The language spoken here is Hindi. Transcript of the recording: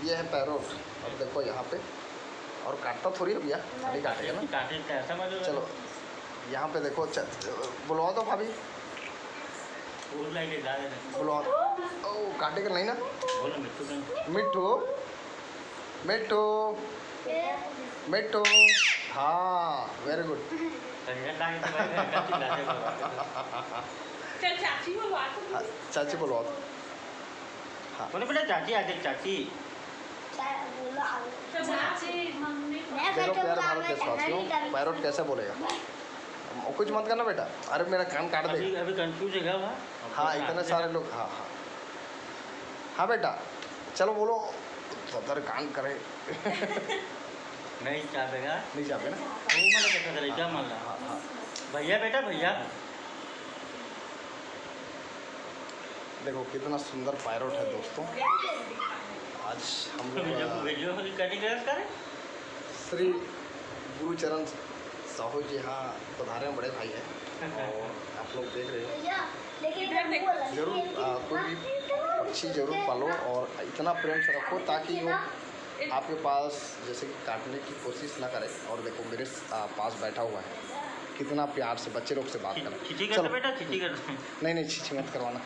ये है पैरोट। और देखो यहाँ पे, और काटता थोड़ी है भैया, खाली काटेगा ना। चलो यहाँ पे देखो, बुलवा दो भाभी, बुलवा। ओ काटेगा नहीं ना। मिट्टू मिट्टू मिट्टू, हाँ वेरी गुड। चाची बुलवा दो। हाँ बोले बेटा चाची आ जाए, चाची। देखो प्यारे भारत देशवासियों, पैरोट कैसे बोलेगा। कुछ मत करना बेटा, अरे मेरा कान काट दे। अभी कंफ्यूज है क्या? हाँ इतने सारे लोग। हाँ हाँ हाँ बेटा चलो बोलो, सदर कान करे। नहीं चापेगा, नहीं चापे ना। वो मैंने कैसा करे, क्या मान रहा? हाँ हाँ भैया बेटा भैया। देखो कितना सुंदर पैरोट है दोस्तों। आज हम लोग वीडियो करें। श्री गुरुचरण साहू जी हाँ पधारे हैं, बड़े भाई हैं, और आप लोग देख रहे हैं। जरूर कोई भी पक्षी जरूर पालो और इतना प्रेम से रखो ताकि वो आपके पास जैसे कि काटने की कोशिश ना करे। और देखो मेरे पास बैठा हुआ है, कितना प्यार से बच्चे लोग से बात कर। चलो बेटा, छिची कर। नहीं नहीं छिची मत करवाना।